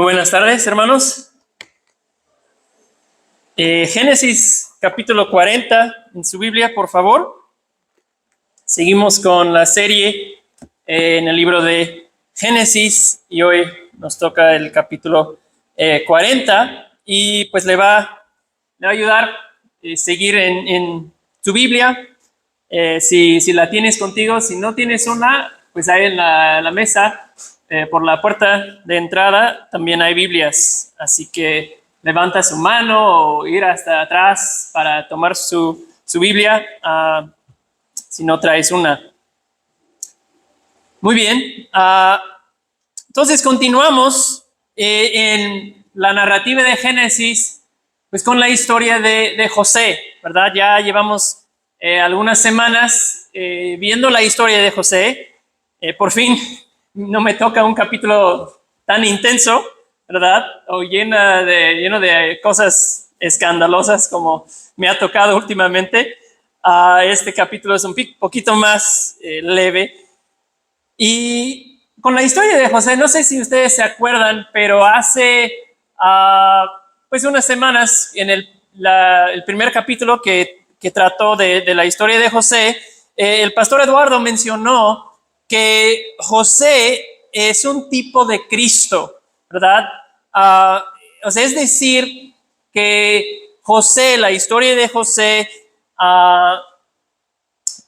Muy buenas tardes, hermanos. Génesis capítulo 40 en su Biblia, por favor. Seguimos con la serie en el libro de Génesis y hoy nos toca el capítulo 40 y pues le va a ayudar a seguir en su Biblia. Si la tienes contigo, si no tienes una, pues ahí en la mesa. Por la puerta de entrada también hay Biblias, así que levanta su mano o ir hasta atrás para tomar su Biblia, si no traes una. Muy bien, entonces continuamos en la narrativa de Génesis, pues con la historia de José, ¿verdad? Ya llevamos algunas semanas viendo la historia de José. Por fin no me toca un capítulo tan intenso, ¿verdad? O lleno de cosas escandalosas como me ha tocado últimamente. Este capítulo es un poquito más leve. Y con la historia de José, no sé si ustedes se acuerdan, pero hace pues unas semanas, en el primer capítulo que trató de la historia de José, el pastor Eduardo mencionó que José es un tipo de Cristo, ¿verdad? O sea, es decir, que José, la historia de José,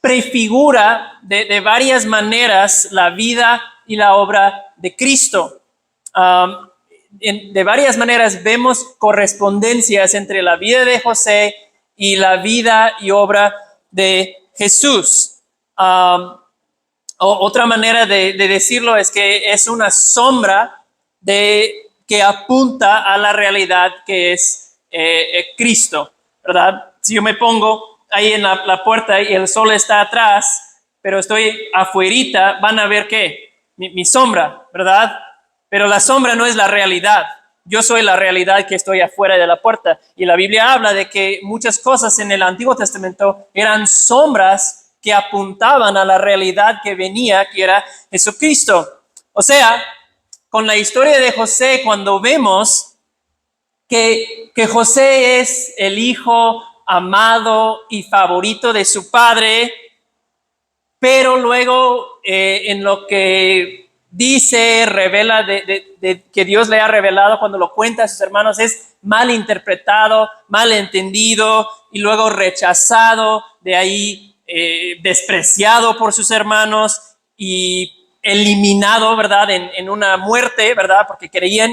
prefigura de varias maneras la vida y la obra de Cristo. De varias maneras vemos correspondencias entre la vida de José y la vida y obra de Jesús. Otra manera de decirlo es que es una sombra que apunta a la realidad que es Cristo, ¿verdad? Si yo me pongo ahí en la puerta y el sol está atrás, pero estoy afuerita, van a ver ¿qué? Mi sombra, ¿verdad? Pero la sombra no es la realidad. Yo soy la realidad que estoy afuera de la puerta. Y la Biblia habla de que muchas cosas en el Antiguo Testamento eran sombras que apuntaban a la realidad que venía, que era Jesucristo. O sea, con la historia de José, cuando vemos que José es el hijo amado y favorito de su padre, pero luego en lo que dice, revela de que Dios le ha revelado cuando lo cuenta a sus hermanos, es mal interpretado, mal entendido y luego rechazado, de ahí despreciado por sus hermanos y eliminado, ¿verdad? En una muerte, ¿verdad? Porque creía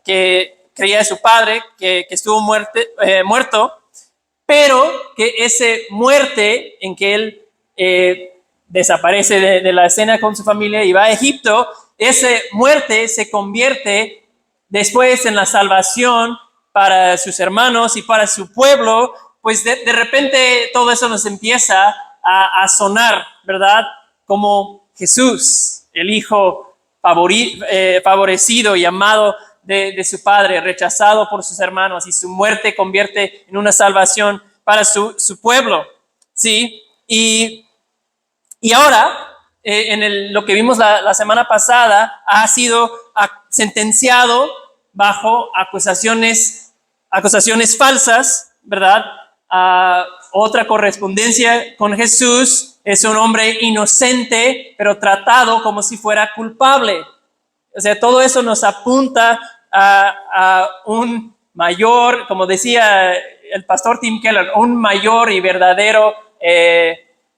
de su padre que estuvo muerto, pero que ese muerte en que él desaparece de la escena con su familia y va a Egipto, esa muerte se convierte después en la salvación para sus hermanos y para su pueblo. Pues de repente todo eso nos empieza a sonar, ¿verdad? Como Jesús, el hijo favorecido y amado de su padre, rechazado por sus hermanos, y su muerte convierte en una salvación para su pueblo, ¿sí? Y ahora, lo que vimos la semana pasada, ha sido sentenciado bajo acusaciones falsas, ¿verdad? Otra correspondencia con Jesús, es un hombre inocente, pero tratado como si fuera culpable. O sea, todo eso nos apunta a un mayor, como decía el pastor Tim Keller, un mayor y verdadero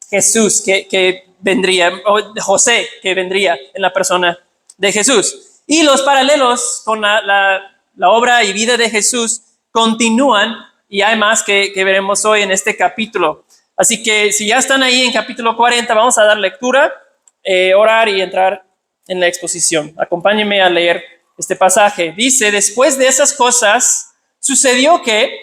Jesús que vendría, o José que vendría en la persona de Jesús. Y los paralelos con la obra y vida de Jesús continúan, y hay más que veremos hoy en este capítulo. Así que si ya están ahí en capítulo 40, vamos a dar lectura, orar y entrar en la exposición. Acompáñenme a leer este pasaje. Dice: después de esas cosas, sucedió que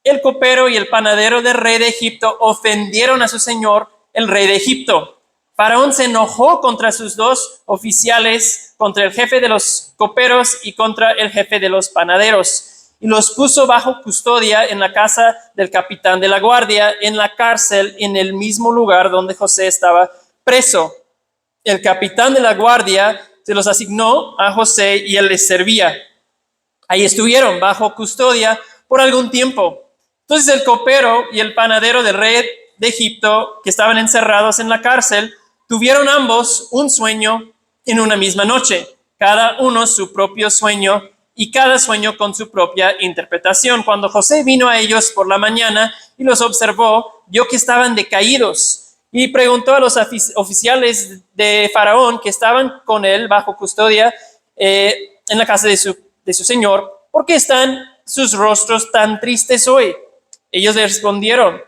el copero y el panadero del rey de Egipto ofendieron a su señor, el rey de Egipto. Faraón se enojó contra sus dos oficiales, contra el jefe de los coperos y contra el jefe de los panaderos, y los puso bajo custodia en la casa del capitán de la guardia, en la cárcel, en el mismo lugar donde José estaba preso. El capitán de la guardia se los asignó a José y él les servía. Ahí estuvieron bajo custodia por algún tiempo. Entonces el copero y el panadero del rey de Egipto, que estaban encerrados en la cárcel, tuvieron ambos un sueño en una misma noche, cada uno su propio sueño y cada sueño con su propia interpretación. Cuando José vino a ellos por la mañana y los observó, vio que estaban decaídos y preguntó a los oficiales de Faraón que estaban con él bajo custodia en la casa de su señor, ¿por qué están sus rostros tan tristes hoy? Ellos le respondieron,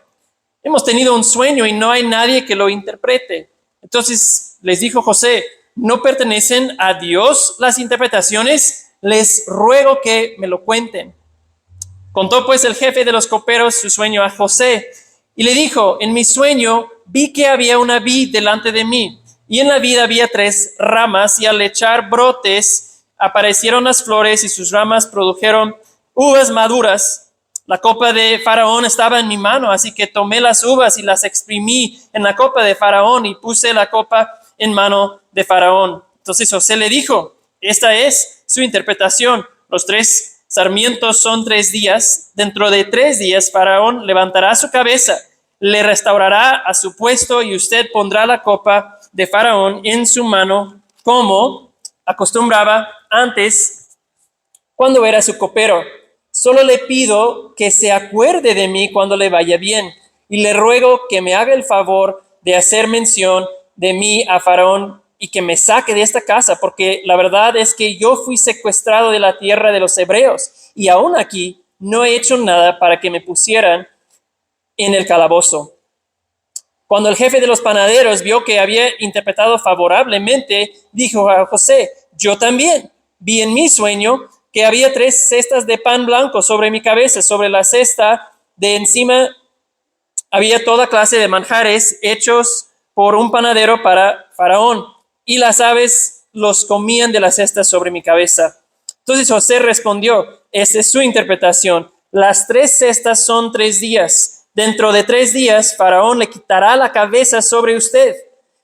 hemos tenido un sueño y no hay nadie que lo interprete. Entonces les dijo José, ¿no pertenecen a Dios las interpretaciones? Les ruego que me lo cuenten. Contó pues el jefe de los coperos su sueño a José y le dijo, en mi sueño vi que había una vid delante de mí y en la vid había 3 ramas y al echar brotes aparecieron las flores y sus ramas produjeron uvas maduras. La copa de Faraón estaba en mi mano, así que tomé las uvas y las exprimí en la copa de Faraón y puse la copa en mano de Faraón. Entonces José le dijo, esta es su interpretación. Los 3 sarmientos son 3 días. Dentro de 3 días Faraón levantará su cabeza, le restaurará a su puesto y usted pondrá la copa de Faraón en su mano como acostumbraba antes cuando era su copero. Solo le pido que se acuerde de mí cuando le vaya bien y le ruego que me haga el favor de hacer mención de mí a Faraón y que me saque de esta casa, porque la verdad es que yo fui secuestrado de la tierra de los hebreos y aún aquí no he hecho nada para que me pusieran en el calabozo. Cuando el jefe de los panaderos vio que había interpretado favorablemente, dijo a José, yo también vi en mi sueño que había 3 cestas de pan blanco sobre mi cabeza. Sobre la cesta de encima había toda clase de manjares hechos por un panadero para Faraón, y las aves los comían de la cesta sobre mi cabeza. Entonces José respondió, esa es su interpretación. Las 3 cestas son 3 días. Dentro de 3 días, Faraón le quitará la cabeza sobre usted,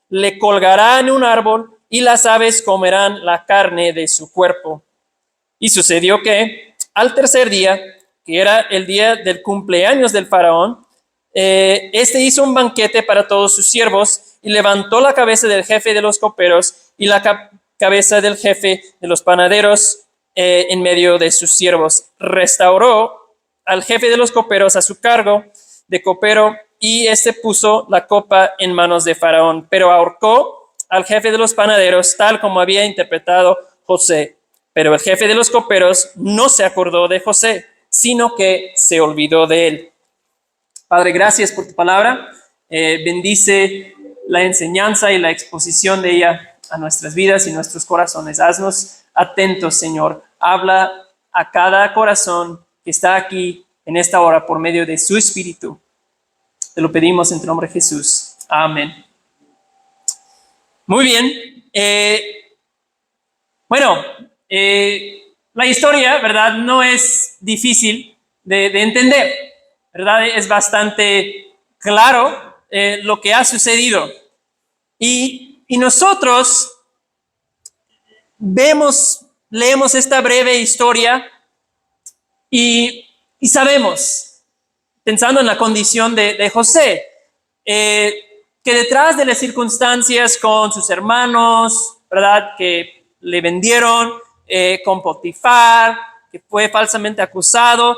le colgará en un árbol y las aves comerán la carne de su cuerpo. Y sucedió que al tercer día, que era el día del cumpleaños del Faraón, este hizo un banquete para todos sus siervos y levantó la cabeza del jefe de los coperos y la cabeza del jefe de los panaderos en medio de sus siervos. Restauró al jefe de los coperos a su cargo de copero y este puso la copa en manos de Faraón, pero ahorcó al jefe de los panaderos tal como había interpretado José. Pero el jefe de los coperos no se acordó de José, sino que se olvidó de él. Padre, gracias por tu palabra. Bendice la enseñanza y la exposición de ella a nuestras vidas y nuestros corazones. Haznos atentos, Señor. Habla a cada corazón que está aquí en esta hora por medio de su Espíritu. Te lo pedimos en tu nombre, Jesús. Amén. Muy bien. La historia, ¿verdad? No es difícil de entender, ¿verdad? Es bastante claro lo que ha sucedido. Y nosotros leemos esta breve historia y sabemos, pensando en la condición de José, que detrás de las circunstancias con sus hermanos, ¿verdad? Que le vendieron con Potifar, que fue falsamente acusado.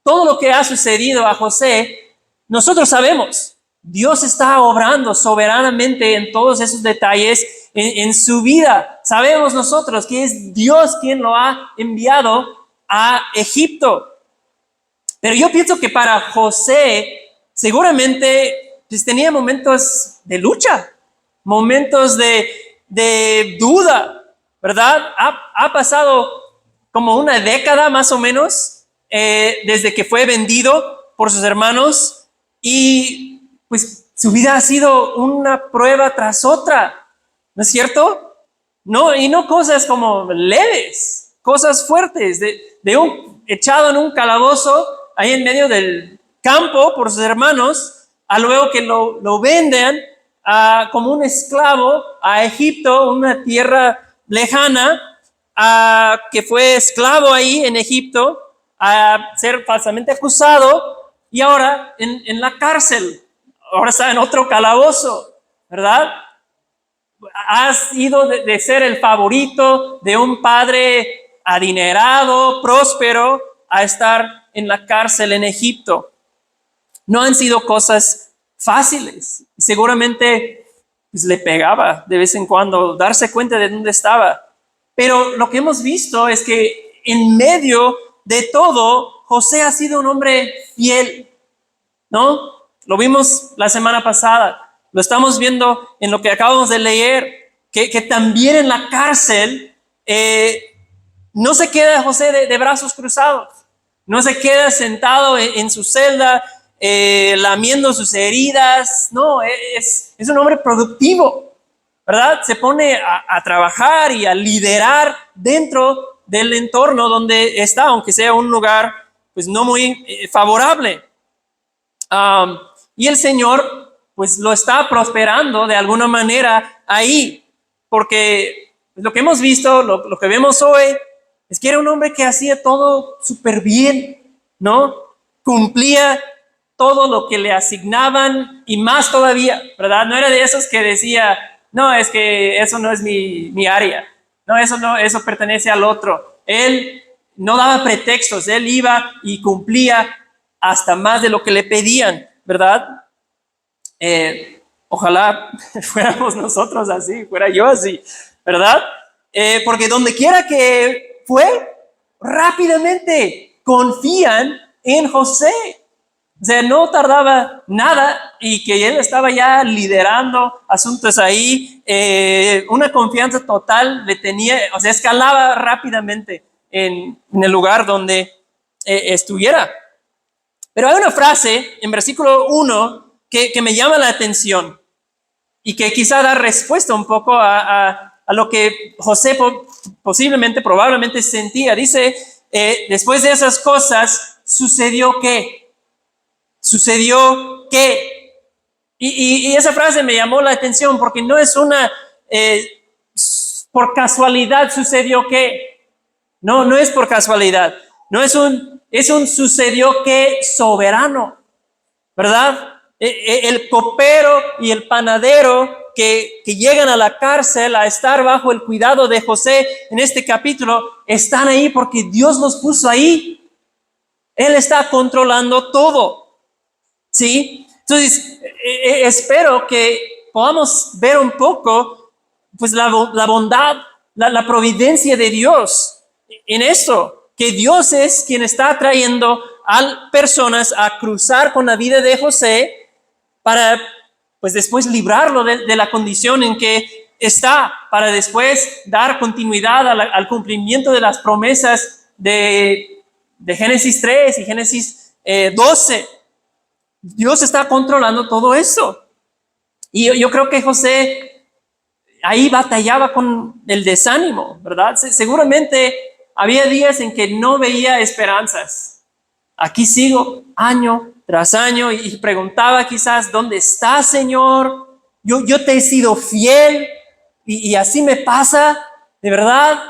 Todo lo que ha sucedido a José, nosotros sabemos. Dios está obrando soberanamente en todos esos detalles en su vida. Sabemos nosotros que es Dios quien lo ha enviado a Egipto. Pero yo pienso que para José seguramente pues, tenía momentos de lucha, momentos de duda, ¿verdad? Ha pasado como una década más o menos desde que fue vendido por sus hermanos y pues su vida ha sido una prueba tras otra, ¿no es cierto? No, y no cosas como leves, cosas fuertes, echado en un calabozo ahí en medio del campo por sus hermanos, a luego que lo venden como un esclavo a Egipto, una tierra lejana, a que fue esclavo ahí en Egipto, a ser falsamente acusado y ahora en la cárcel. Ahora está en otro calabozo, ¿verdad? Has ido de ser el favorito de un padre adinerado, próspero, a estar en la cárcel en Egipto. No han sido cosas fáciles. Seguramente pues, le pegaba de vez en cuando darse cuenta de dónde estaba. Pero lo que hemos visto es que en medio de todo, José ha sido un hombre fiel, ¿no? Lo vimos la semana pasada, lo estamos viendo en lo que acabamos de leer, que también en la cárcel no se queda José de brazos cruzados, no se queda sentado en su celda lamiendo sus heridas, no, es un hombre productivo, ¿verdad? Se pone a trabajar y a liderar dentro del entorno donde está, aunque sea un lugar pues no muy favorable. Y el Señor pues lo está prosperando de alguna manera ahí, porque lo que hemos visto, lo que vemos hoy, es que era un hombre que hacía todo súper bien, ¿no? Cumplía todo lo que le asignaban y más todavía, ¿verdad? No era de esos que decía, no, es que eso no es mi área, no, eso pertenece al otro. Él no daba pretextos, él iba y cumplía hasta más de lo que le pedían, ¿verdad? Ojalá fuéramos nosotros así, fuera yo así, ¿verdad? Porque donde quiera que fue, rápidamente confían en José. O sea, no tardaba nada y que él estaba ya liderando asuntos ahí, una confianza total le tenía, o sea, escalaba rápidamente en el lugar donde estuviera. Pero hay una frase en versículo 1 que me llama la atención y que quizá da respuesta un poco a lo que José posiblemente, probablemente sentía. Dice, después de esas cosas, ¿sucedió qué? ¿Sucedió qué? Y esa frase me llamó la atención porque no es una, por casualidad sucedió qué. No es por casualidad. No es un sucedió qué soberano, ¿verdad? El copero y el panadero que llegan a la cárcel a estar bajo el cuidado de José en este capítulo, están ahí porque Dios los puso ahí. Él está controlando todo. ¿Sí? Entonces, espero que podamos ver un poco pues la bondad, la providencia de Dios en esto, que Dios es quien está trayendo a personas a cruzar con la vida de José para pues después librarlo de la condición en que está, para después dar continuidad al cumplimiento de las promesas de Génesis 3 y Génesis 12. Dios está controlando todo eso. Y yo creo que José ahí batallaba con el desánimo, ¿verdad? Seguramente había días en que no veía esperanzas. Aquí sigo año tras año y preguntaba quizás, ¿dónde estás, Señor? Yo te he sido fiel y así me pasa, ¿de verdad?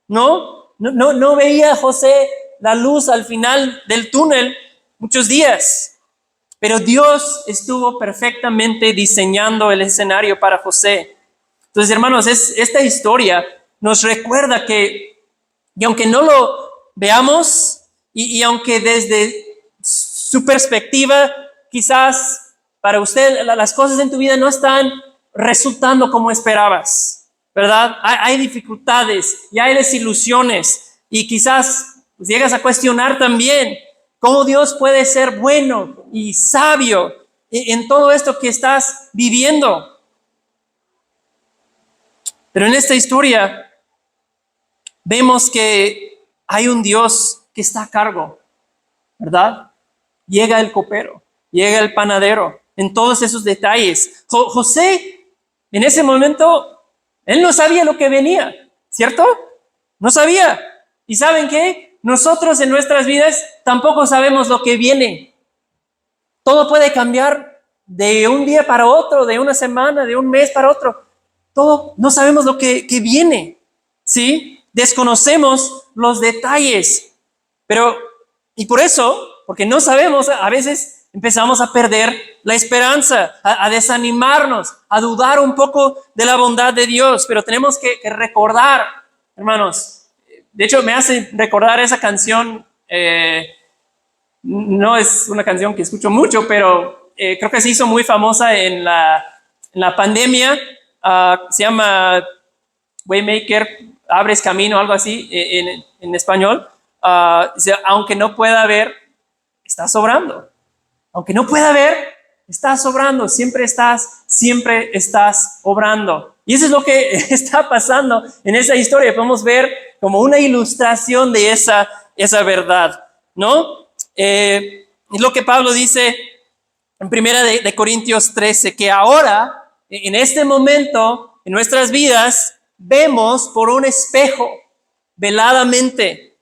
No veía José la luz al final del túnel muchos días. Pero Dios estuvo perfectamente diseñando el escenario para José. Entonces, hermanos, esta historia nos recuerda que, y aunque no lo veamos, y aunque desde su perspectiva, quizás para usted las cosas en tu vida no están resultando como esperabas, ¿verdad? Hay dificultades y hay desilusiones, y quizás pues, llegas a cuestionar también cómo Dios puede ser bueno y sabio en todo esto que estás viviendo. Pero en esta historia vemos que hay un Dios que está a cargo, ¿verdad? Llega el copero, llega el panadero, en todos esos detalles. José, en ese momento, él no sabía lo que venía, ¿cierto? No sabía. ¿Y saben qué? Nosotros en nuestras vidas tampoco sabemos lo que viene. Todo puede cambiar de un día para otro, de una semana, de un mes para otro. Todo, no sabemos lo que viene, ¿sí? desconocemos los detalles. Pero, y por eso, porque no sabemos, a veces empezamos a perder la esperanza, a desanimarnos, a dudar un poco de la bondad de Dios. Pero tenemos que recordar, hermanos. De hecho, me hace recordar esa canción. No es una canción que escucho mucho, pero creo que se hizo muy famosa en la pandemia. Se llama Waymaker, abres camino, algo así en español. Dice, aunque no pueda ver, estás obrando. Aunque no pueda ver, estás obrando. Siempre estás obrando. Y eso es lo que está pasando en esa historia. Podemos ver como una ilustración de esa verdad, ¿no? Es lo que Pablo dice en primera de Corintios 13, que ahora, en este momento, en nuestras vidas, vemos por un espejo, veladamente,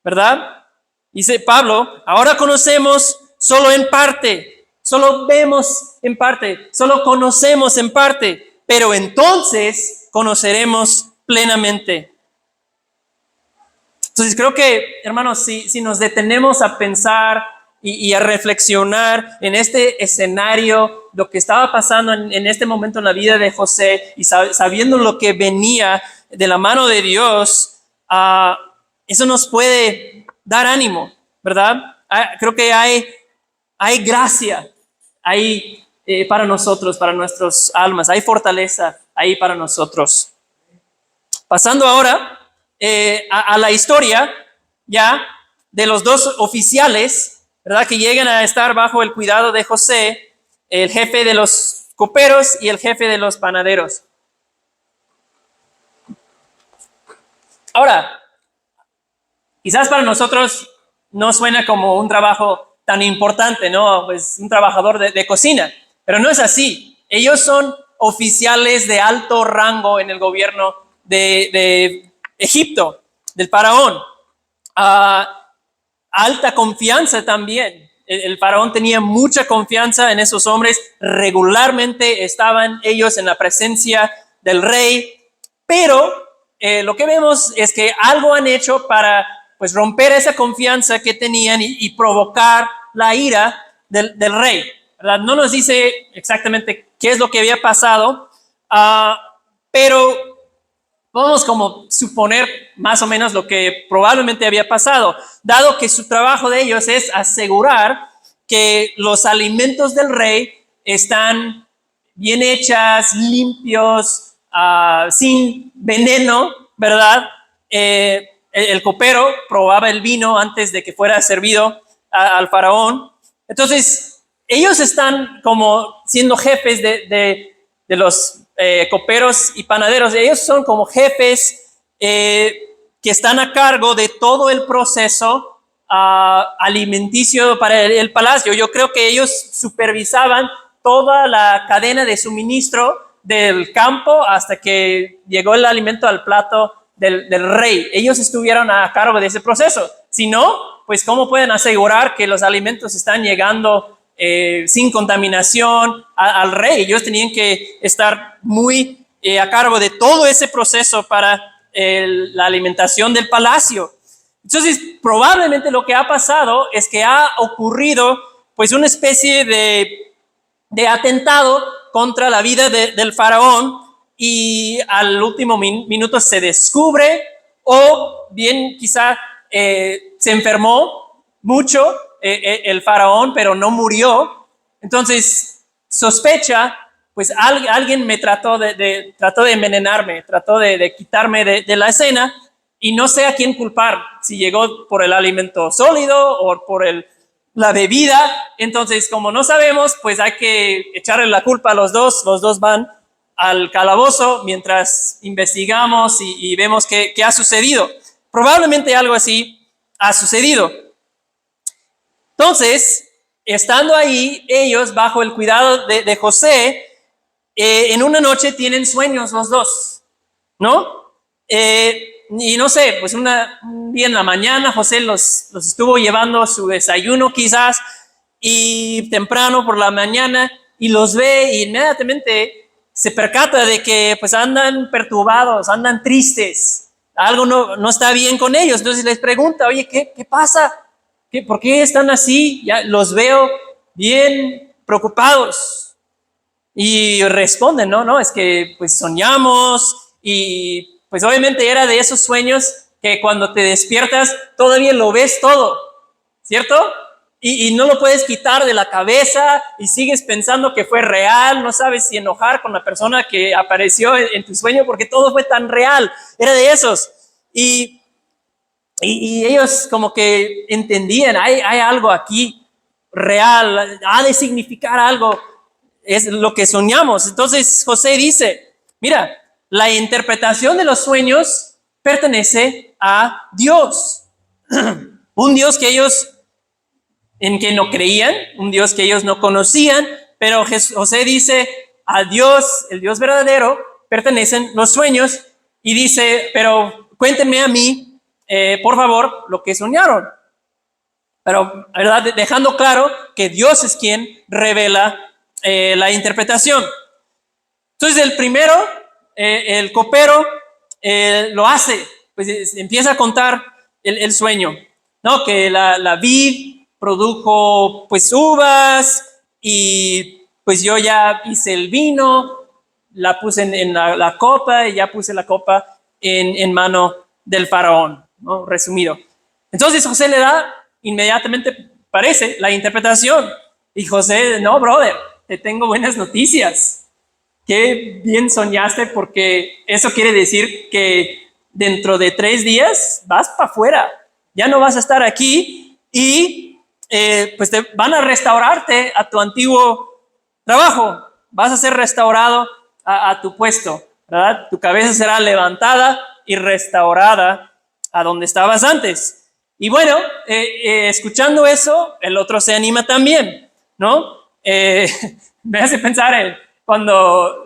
¿verdad? Dice Pablo, ahora conocemos solo en parte, solo vemos en parte, solo conocemos en parte, pero entonces conoceremos plenamente. Entonces creo que, hermanos, si nos detenemos a pensar y a reflexionar en este escenario, lo que estaba pasando en este momento en la vida de José y sabiendo lo que venía de la mano de Dios, eso nos puede dar ánimo, ¿verdad? Creo que hay gracia ahí para nosotros, para nuestras almas, hay fortaleza ahí para nosotros. Pasando ahora a la historia ya de los dos oficiales, ¿verdad? Que llegan a estar bajo el cuidado de José, el jefe de los coperos y el jefe de los panaderos. Ahora, quizás para nosotros no suena como un trabajo tan importante, ¿no? Pues un trabajador de cocina, pero no es así. Ellos son oficiales de alto rango en el gobierno de Egipto, del faraón. Alta confianza también. El faraón tenía mucha confianza en esos hombres. Regularmente estaban ellos en la presencia del rey, pero lo que vemos es que algo han hecho para pues romper esa confianza que tenían y provocar la ira del rey, ¿verdad? No nos dice exactamente qué es lo que había pasado, pero podemos como suponer más o menos lo que probablemente había pasado, dado que su trabajo de ellos es asegurar que los alimentos del rey están bien hechas, limpios, sin veneno, ¿verdad? El copero probaba el vino antes de que fuera servido al faraón. Entonces, ellos están como siendo jefes de los coperos y panaderos. Ellos son como jefes que están a cargo de todo el proceso alimenticio para el palacio. Yo creo que ellos supervisaban toda la cadena de suministro del campo hasta que llegó el alimento al plato del rey. Ellos estuvieron a cargo de ese proceso. Si no, pues ¿cómo pueden asegurar que los alimentos están llegando sin contaminación al rey? Ellos tenían que estar muy a cargo de todo ese proceso para la alimentación del palacio. Entonces, probablemente lo que ha pasado es que ha ocurrido pues una especie de atentado contra la vida del faraón y al último minuto se descubre, o bien quizá se enfermó mucho el faraón, pero no murió. Entonces sospecha, pues alguien me trató de envenenarme, trató de quitarme de la escena, y no sé a quién culpar, si llegó por el alimento sólido o por la bebida. Entonces, como no sabemos, pues hay que echarle la culpa a los dos van al calabozo mientras investigamos y vemos qué ha sucedido. Probablemente algo así ha sucedido. Entonces, estando ahí ellos bajo el cuidado de José, en una noche tienen sueños los dos, ¿no? Y no sé, pues un día en la mañana José los estuvo llevando su desayuno quizás, y temprano por la mañana, y los ve y inmediatamente se percata de que pues andan perturbados, andan tristes, algo no está bien con ellos. Entonces les pregunta, oye, ¿qué pasa? ¿Por qué están así? Ya los veo bien preocupados. Y responden, no, es que pues soñamos y pues obviamente era de esos sueños que cuando te despiertas todavía lo ves todo, ¿cierto? Y no lo puedes quitar de la cabeza y sigues pensando que fue real, no sabes si enojar con la persona que apareció en tu sueño porque todo fue tan real, era de esos. Y ellos como que entendían, hay algo aquí real, ha de significar algo, es lo que soñamos. Entonces José dice, mira, la interpretación de los sueños pertenece a Dios, un Dios que ellos en que no creían, un Dios que ellos no conocían, pero José dice, a Dios, el Dios verdadero, pertenecen los sueños, y dice, pero cuéntenme a mí, por favor, lo que soñaron. Pero, ¿verdad? Dejando claro que Dios es quien revela la interpretación. Entonces, el primero, el copero, lo hace, pues empieza a contar el sueño, ¿no? Que la vid produjo pues uvas y pues yo ya hice el vino, la puse en la copa y ya puse la copa en mano del faraón, ¿no? Resumido. Entonces José le da inmediatamente, parece, la interpretación. Y José, no, brother, te tengo buenas noticias. Qué bien soñaste, porque eso quiere decir que dentro de 3 días vas para afuera. Ya no vas a estar aquí y pues te van a restaurarte a tu antiguo trabajo. Vas a ser restaurado a tu puesto, ¿verdad? Tu cabeza será levantada y restaurada a donde estabas antes. Y bueno, escuchando eso, el otro se anima también, ¿no? Me hace pensar en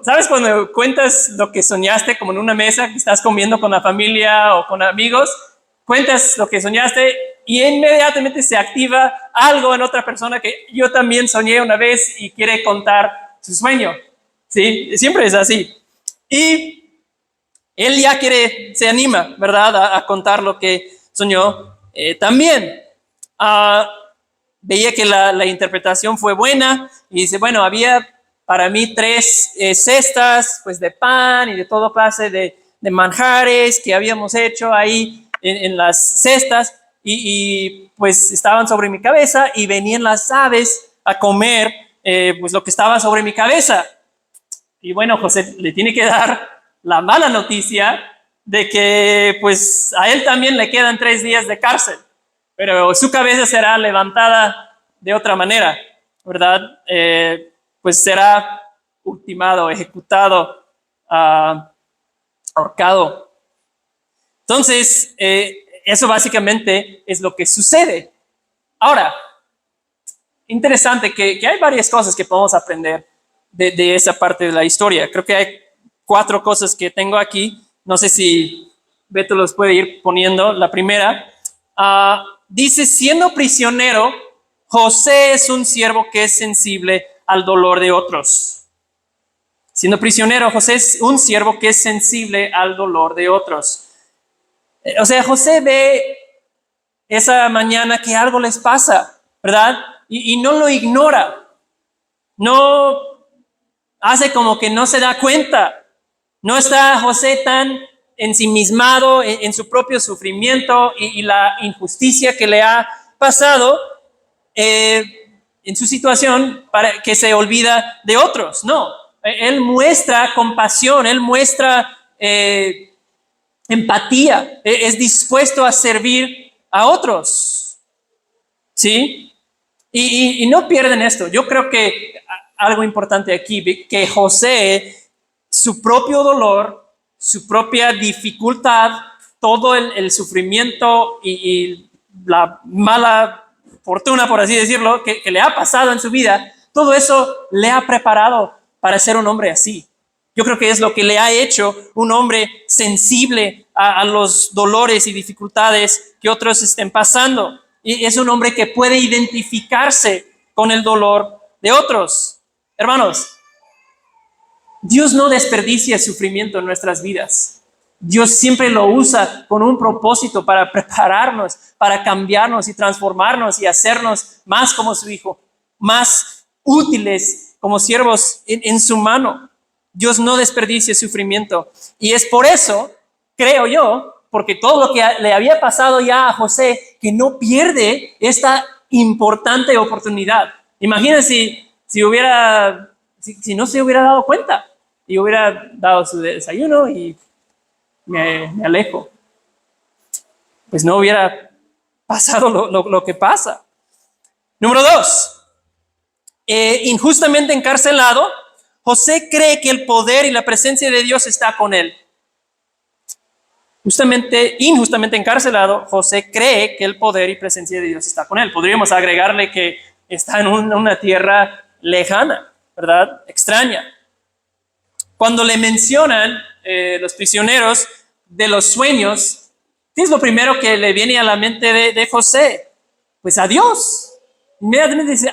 ¿sabes? Cuando cuentas lo que soñaste como en una mesa que estás comiendo con la familia o con amigos, cuentas lo que soñaste y inmediatamente se activa algo en otra persona que yo también soñé una vez y quiere contar su sueño, ¿sí? Siempre es así. Y él ya se anima, ¿verdad? A contar lo que soñó también. Veía que la interpretación fue buena y dice, bueno, había para mí 3 cestas pues de pan y de todo clase de manjares que habíamos hecho ahí en las cestas y pues estaban sobre mi cabeza y venían las aves a comer pues lo que estaba sobre mi cabeza. Y bueno, José le tiene que dar la mala noticia de que pues a él también le quedan 3 días de cárcel, pero su cabeza será levantada de otra manera, ¿verdad? Pues será ultimado, ejecutado, ahorcado. Entonces, eso básicamente es lo que sucede. Ahora, interesante que hay varias cosas que podemos aprender de esa parte de la historia. Creo que hay 4 cosas que tengo aquí. No sé si Beto los puede ir poniendo. La primera, dice, siendo prisionero, José es un siervo que es sensible al dolor de otros. Siendo prisionero, José es un siervo que es sensible al dolor de otros. O sea, José ve esa mañana que algo les pasa, ¿verdad? Y no lo ignora. No hace como que no se da cuenta. No está José tan ensimismado en su propio sufrimiento y la injusticia que le ha pasado en su situación para que se olvida de otros. No, él muestra compasión, él muestra empatía, es dispuesto a servir a otros. ¿Sí? Y no pierden esto. Yo creo que algo importante aquí, que José, su propio dolor, su propia dificultad, todo el sufrimiento y la mala fortuna, por así decirlo, que le ha pasado en su vida, todo eso le ha preparado para ser un hombre así. Yo creo que es lo que le ha hecho un hombre sensible a los dolores y dificultades que otros estén pasando. Y es un hombre que puede identificarse con el dolor de otros. Hermanos, Dios no desperdicia sufrimiento en nuestras vidas. Dios siempre lo usa con un propósito para prepararnos, para cambiarnos y transformarnos y hacernos más como su Hijo, más útiles como siervos en su mano. Dios no desperdicia sufrimiento. Y es por eso, creo yo, porque todo lo que le había pasado ya a José, que no pierde esta importante oportunidad. Imagínense si no se hubiera dado cuenta y hubiera dado su desayuno y me alejo. Pues no hubiera pasado lo que pasa. Número 2, injustamente encarcelado, José cree que el poder y la presencia de Dios está con él. Injustamente encarcelado, José cree que el poder y presencia de Dios está con él. Podríamos agregarle que está en una tierra lejana, ¿verdad? Extraña. Cuando le mencionan los prisioneros de los sueños, ¿qué es lo primero que le viene a la mente de José? Pues a Dios. Inmediatamente dice,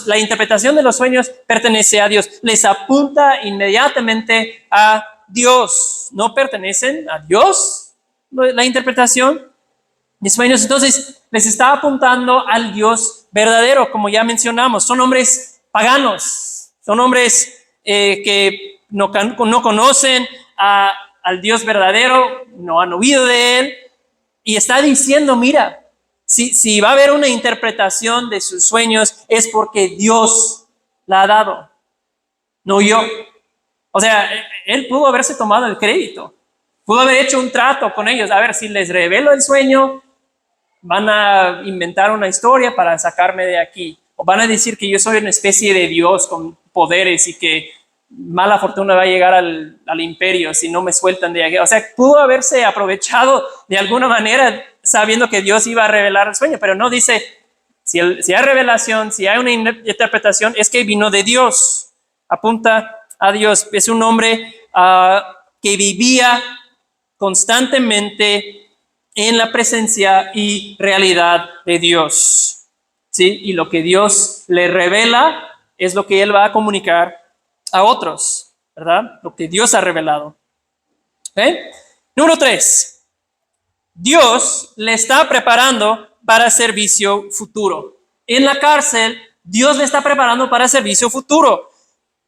la interpretación de los sueños pertenece a Dios. Les apunta inmediatamente a Dios. ¿No pertenecen a Dios la interpretación de sueños? Entonces, les está apuntando al Dios verdadero, como ya mencionamos. Son hombres paganos, son hombres que no conocen al Dios verdadero, no han oído de él, y está diciendo, mira, si va a haber una interpretación de sus sueños, es porque Dios la ha dado, no yo. O sea, él pudo haberse tomado el crédito, pudo haber hecho un trato con ellos, a ver, si les revelo el sueño, van a inventar una historia para sacarme de aquí, o van a decir que yo soy una especie de Dios con poderes y que mala fortuna va a llegar al imperio si no me sueltan de aquí. O sea, pudo haberse aprovechado de alguna manera sabiendo que Dios iba a revelar el sueño, pero no dice, si hay revelación, si hay una interpretación, es que vino de Dios, apunta a Dios. Es un hombre que vivía constantemente en la presencia y realidad de Dios, ¿sí? Y lo que Dios le revela es lo que él va a comunicar a otros, ¿verdad? Lo que Dios ha revelado. ¿Okay? Número 3, Dios le está preparando para servicio futuro. En la cárcel, Dios le está preparando para servicio futuro.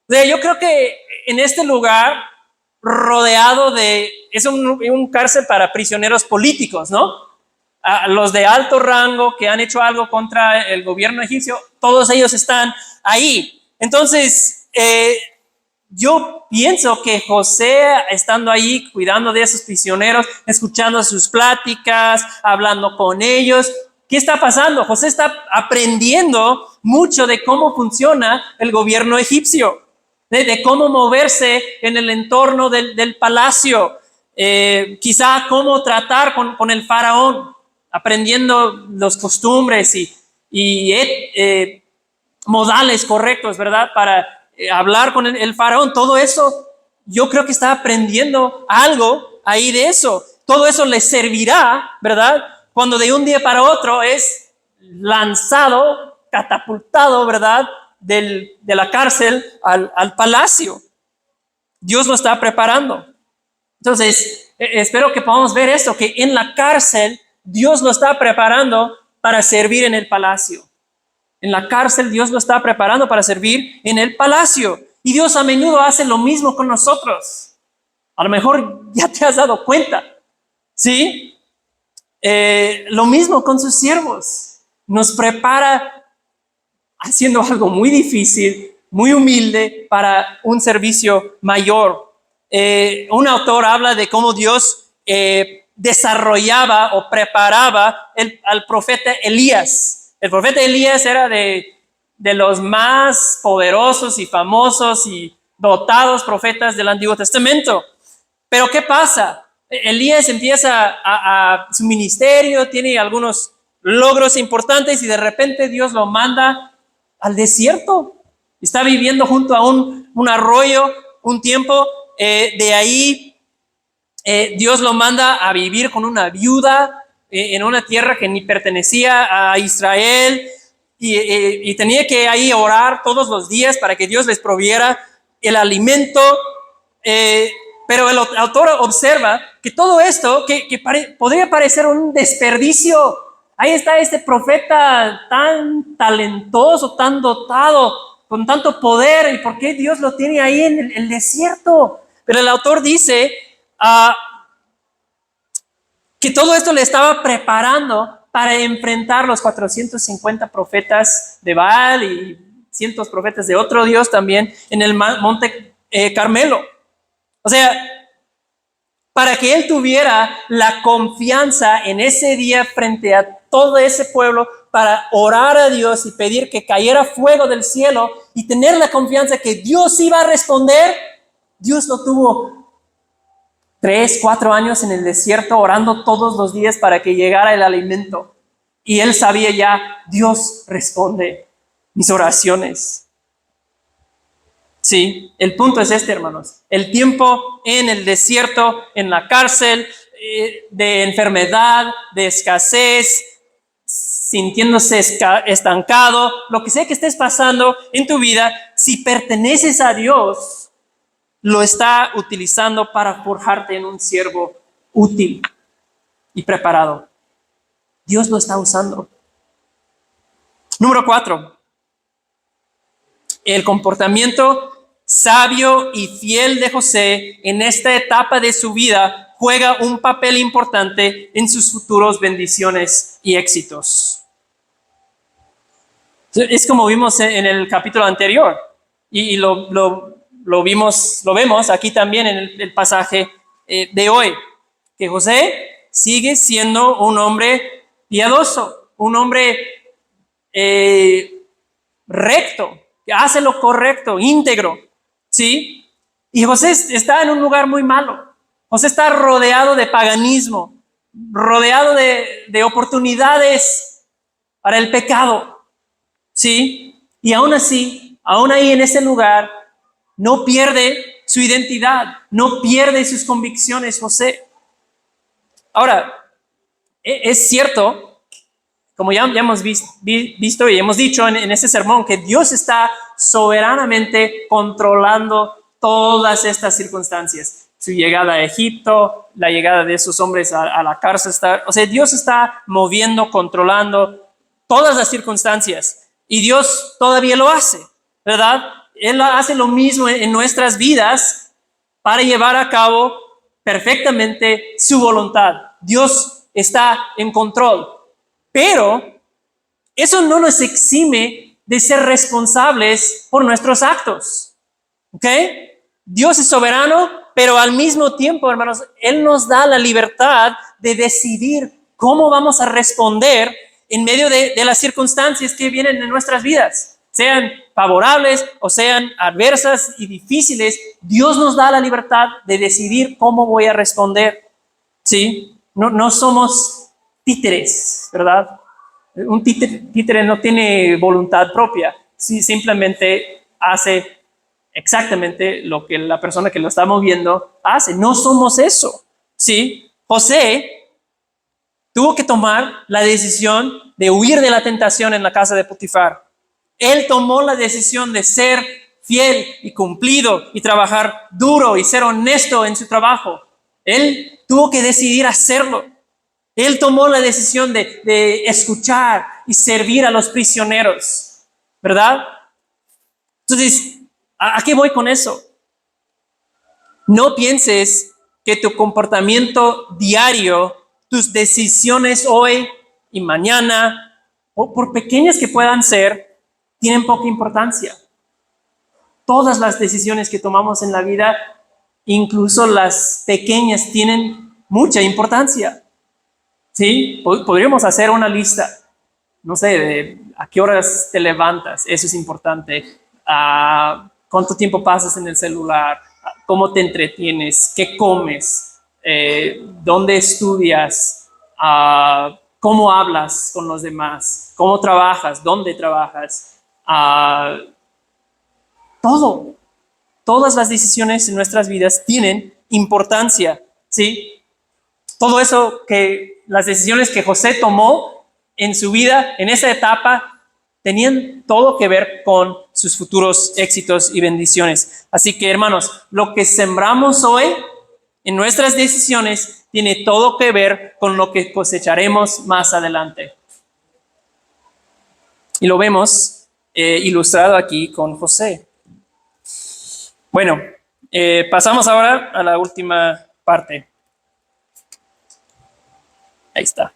O sea, yo creo que en este lugar, rodeado es un cárcel para prisioneros políticos, ¿no? Los de alto rango que han hecho algo contra el gobierno egipcio, todos ellos están ahí. Entonces, yo pienso que José, estando ahí, cuidando de esos prisioneros, escuchando sus pláticas, hablando con ellos, ¿qué está pasando? José está aprendiendo mucho de cómo funciona el gobierno egipcio, de cómo moverse en el entorno del palacio, quizá cómo tratar con el faraón, aprendiendo los costumbres y modales correctos, ¿verdad? Para hablar con el faraón. Todo eso, yo creo que está aprendiendo algo ahí de eso. Todo eso le servirá, ¿verdad? Cuando de un día para otro es lanzado, catapultado, ¿verdad? De la cárcel al palacio. Dios lo está preparando. Entonces, espero que podamos ver esto, que en la cárcel Dios lo está preparando para servir en el palacio. En la cárcel Dios lo está preparando para servir en el palacio. Y Dios a menudo hace lo mismo con nosotros. A lo mejor ya te has dado cuenta, ¿sí? Lo mismo con sus siervos. Nos prepara haciendo algo muy difícil, muy humilde para un servicio mayor. Un autor habla de cómo Dios desarrollaba o preparaba al profeta Elías. El profeta Elías era de los más poderosos y famosos y dotados profetas del Antiguo Testamento. Pero ¿qué pasa? Elías empieza su ministerio, tiene algunos logros importantes y de repente Dios lo manda al desierto. Está viviendo junto a un arroyo un tiempo. De ahí Dios lo manda a vivir con una viuda en una tierra que ni pertenecía a Israel y tenía que ahí orar todos los días para que Dios les proviera el alimento. Pero el autor observa que todo esto, podría parecer un desperdicio. Ahí está este profeta tan talentoso, tan dotado, con tanto poder, ¿y por qué Dios lo tiene ahí en el desierto? Pero el autor dice que todo esto le estaba preparando para enfrentar los 450 profetas de Baal y cientos profetas de otro Dios también en el monte Carmelo. O sea, para que él tuviera la confianza en ese día frente a todo ese pueblo para orar a Dios y pedir que cayera fuego del cielo y tener la confianza que Dios iba a responder, Dios lo tuvo 3, 4 años en el desierto orando todos los días para que llegara el alimento. Y él sabía ya, Dios responde mis oraciones. Sí, el punto es este, hermanos. El tiempo en el desierto, en la cárcel, de enfermedad, de escasez, sintiéndose estancado, lo que sea que estés pasando en tu vida, si perteneces a Dios, lo está utilizando para forjarte en un siervo útil y preparado. Dios lo está usando. Número 4. El comportamiento sabio y fiel de José en esta etapa de su vida juega un papel importante en sus futuros bendiciones y éxitos. Es como vimos en el capítulo anterior y lo vemos aquí también en el pasaje de hoy, que José sigue siendo un hombre piadoso, un hombre recto, que hace lo correcto, íntegro, ¿sí? Y José está en un lugar muy malo. José está rodeado de paganismo, rodeado de oportunidades para el pecado, ¿sí? Y aún así, aún ahí en ese lugar, no pierde su identidad, no pierde sus convicciones, José. Ahora, es cierto, como ya hemos visto y hemos dicho en este sermón, que Dios está soberanamente controlando todas estas circunstancias. Su llegada a Egipto, la llegada de esos hombres a la cárcel. O sea, Dios está moviendo, controlando todas las circunstancias. Y Dios todavía lo hace, ¿verdad? Él hace lo mismo en nuestras vidas para llevar a cabo perfectamente su voluntad. Dios está en control. Pero eso no nos exime de ser responsables por nuestros actos. ¿Ok? Dios es soberano, pero al mismo tiempo, hermanos, Él nos da la libertad de decidir cómo vamos a responder en medio de las circunstancias que vienen en nuestras vidas. Sean favorables o sean adversas y difíciles, Dios nos da la libertad de decidir cómo voy a responder. ¿Sí? No somos títeres, ¿verdad? Un títere no tiene voluntad propia, sí, simplemente hace exactamente lo que la persona que lo está moviendo hace. No somos eso, ¿sí? José tuvo que tomar la decisión de huir de la tentación en la casa de Potifar. Él tomó la decisión de ser fiel y cumplido y trabajar duro y ser honesto en su trabajo. Él tuvo que decidir hacerlo. Él tomó la decisión de escuchar y servir a los prisioneros, ¿verdad? Entonces, ¿a qué voy con eso? No pienses que tu comportamiento diario, tus decisiones hoy y mañana, o por pequeñas que puedan ser, tienen poca importancia. Todas las decisiones que tomamos en la vida, incluso las pequeñas, tienen mucha importancia. Sí, podríamos hacer una lista, no sé, de a qué horas te levantas, eso es importante, cuánto tiempo pasas en el celular, cómo te entretienes, qué comes, dónde estudias, cómo hablas con los demás, cómo trabajas, dónde trabajas, todas las decisiones en nuestras vidas tienen importancia, ¿sí? Todo eso las decisiones que José tomó en su vida, en esa etapa, tenían todo que ver con sus futuros éxitos y bendiciones. Así que, hermanos, lo que sembramos hoy en nuestras decisiones tiene todo que ver con lo que cosecharemos más adelante. Y lo vemos ilustrado aquí con José. Bueno, pasamos ahora a la última parte. Ahí está.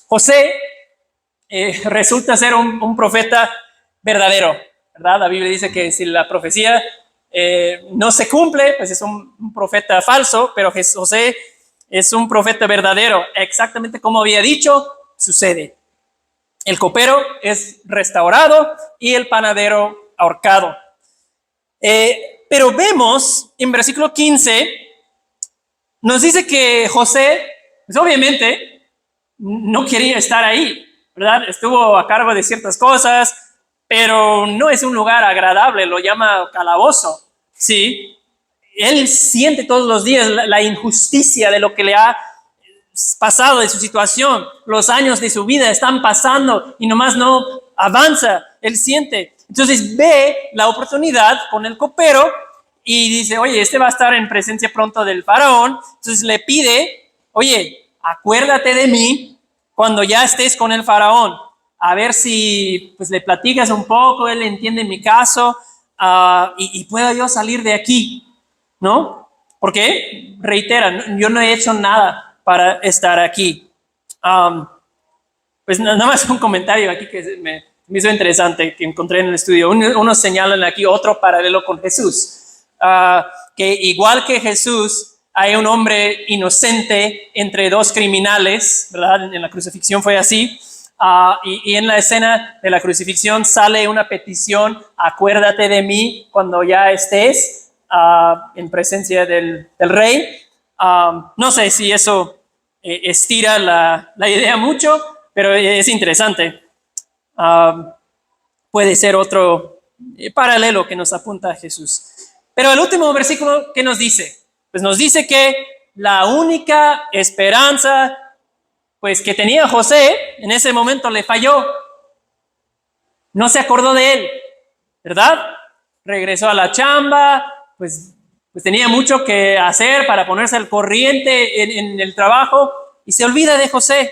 José resulta ser un profeta verdadero, ¿verdad? La Biblia dice que si la profecía no se cumple, pues es un profeta falso, pero José es un profeta verdadero. Exactamente como había dicho, sucede. El copero es restaurado y el panadero ahorcado. Pero vemos en versículo 15, nos dice que José, pues obviamente, no quería estar ahí, ¿verdad? Estuvo a cargo de ciertas cosas, pero no es un lugar agradable, lo llama calabozo, ¿sí? Él siente todos los días la injusticia de lo que le ha pasado, de su situación. Los años de su vida están pasando y nomás no avanza, él siente. Entonces ve la oportunidad con el copero y dice, oye, este va a estar en presencia pronto del faraón. Entonces le pide, oye, acuérdate de mí cuando ya estés con el faraón, a ver si pues le platicas un poco, él entiende mi caso y puedo yo salir de aquí, ¿no? Porque, reitera, yo no he hecho nada para estar aquí. Pues nada más un comentario aquí que me hizo interesante, que encontré en el estudio. Unos señalan aquí otro paralelo con Jesús, que igual que Jesús, hay un hombre inocente entre dos criminales, ¿verdad? En la crucifixión fue así. Y en la escena de la crucifixión sale una petición, acuérdate de mí cuando ya estés en presencia del rey. No sé si eso estira la idea mucho, pero es interesante. Puede ser otro paralelo que nos apunta a Jesús. Pero el último versículo, ¿qué nos dice? Pues nos dice que la única esperanza pues que tenía José en ese momento le falló. No se acordó de él, ¿verdad? Regresó a la chamba, pues tenía mucho que hacer para ponerse al corriente en el trabajo y se olvida de José.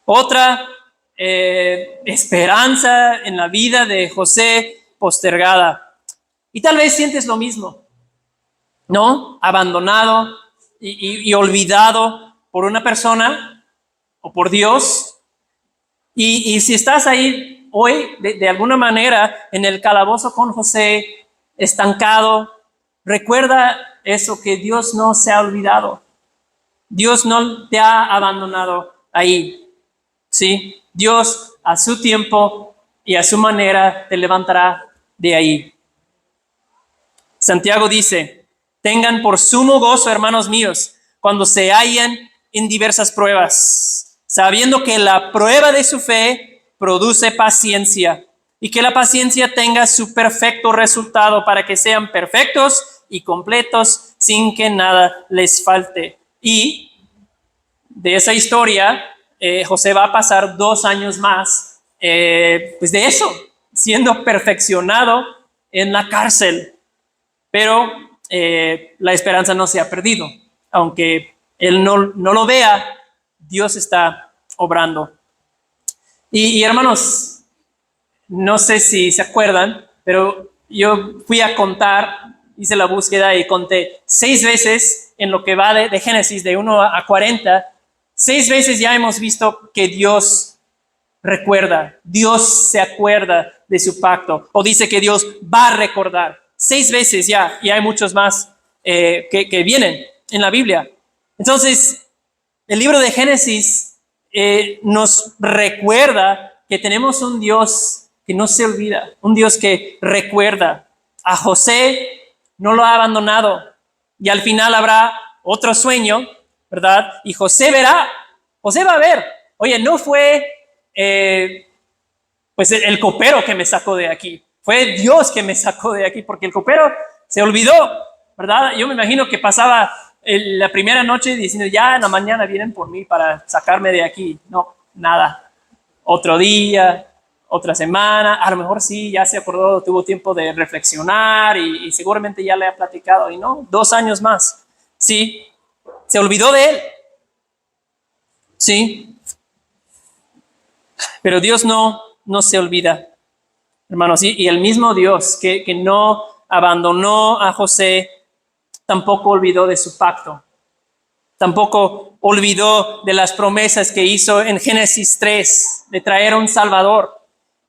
Otra esperanza en la vida de José postergada. Y tal vez sientes lo mismo, ¿no? Abandonado y olvidado por una persona o por Dios. Y si estás ahí hoy, de alguna manera, en el calabozo con José, estancado, recuerda eso, que Dios no se ha olvidado. Dios no te ha abandonado ahí, ¿sí? Dios a su tiempo y a su manera te levantará de ahí. Santiago dice, tengan por sumo gozo, hermanos míos, cuando se hallan en diversas pruebas, sabiendo que la prueba de su fe produce paciencia y que la paciencia tenga su perfecto resultado para que sean perfectos y completos sin que nada les falte. Y de esa historia, José va a pasar 2 años más, pues de eso, siendo perfeccionado en la cárcel. Pero la esperanza no se ha perdido. Aunque él no lo vea, Dios está obrando. Y hermanos, no sé si se acuerdan, pero yo fui a contar, hice la búsqueda y conté 6 veces en lo que va de Génesis, de 1 a 40, 6 veces ya hemos visto que Dios recuerda, Dios se acuerda de su pacto, o dice que Dios va a recordar. 6 veces ya, y hay muchos más que vienen en la Biblia. Entonces, el libro de Génesis nos recuerda que tenemos un Dios que no se olvida, un Dios que recuerda. A José no lo ha abandonado, y al final habrá otro sueño, ¿verdad? Y José va a ver, oye, no fue pues el copero que me sacó de aquí, fue Dios que me sacó de aquí, porque el copero se olvidó, ¿verdad? Yo me imagino que pasaba la primera noche diciendo, ya en la mañana vienen por mí para sacarme de aquí. No, nada. Otro día, otra semana, a lo mejor sí, ya se acordó, tuvo tiempo de reflexionar y seguramente ya le ha platicado, y no, 2 años más. Sí, se olvidó de él. Sí, pero Dios no se olvida, hermanos, y el mismo Dios que no abandonó a José, tampoco olvidó de su pacto. Tampoco olvidó de las promesas que hizo en Génesis 3 de traer a un Salvador.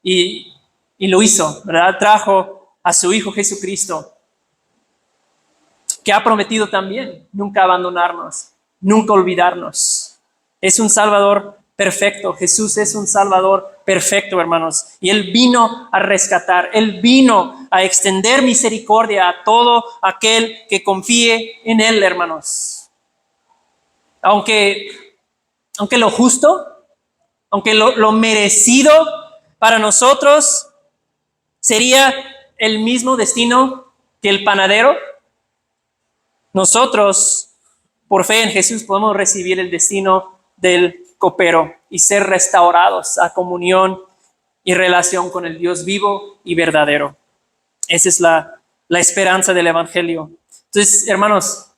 Y lo hizo, ¿verdad? Trajo a su Hijo Jesucristo, que ha prometido también nunca abandonarnos, nunca olvidarnos. Es un Salvador perfecto. Jesús es un Salvador perfecto, hermanos. Y Él vino a rescatar, Él vino a extender misericordia a todo aquel que confíe en Él, hermanos. Aunque lo justo, aunque lo merecido para nosotros sería el mismo destino que el panadero, nosotros, por fe en Jesús, podemos recibir el destino del copero y ser restaurados a comunión y relación con el Dios vivo y verdadero. Esa es la esperanza del Evangelio. Entonces, hermanos,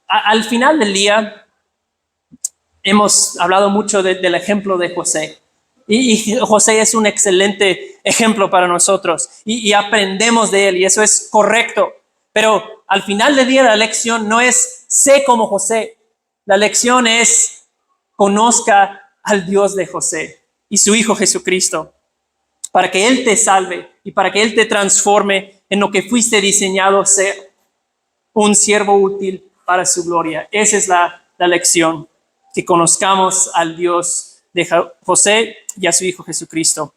al final del día, hemos hablado mucho del ejemplo de José. Y José es un excelente ejemplo para nosotros. Y aprendemos de él, y eso es correcto. Pero al final del día la lección no es sé como José. La lección es conozca al Dios de José y su Hijo Jesucristo, para que Él te salve y para que Él te transforme en lo que fuiste diseñado ser, un siervo útil para su gloria. Esa es la lección, que conozcamos al Dios de José y a su Hijo Jesucristo.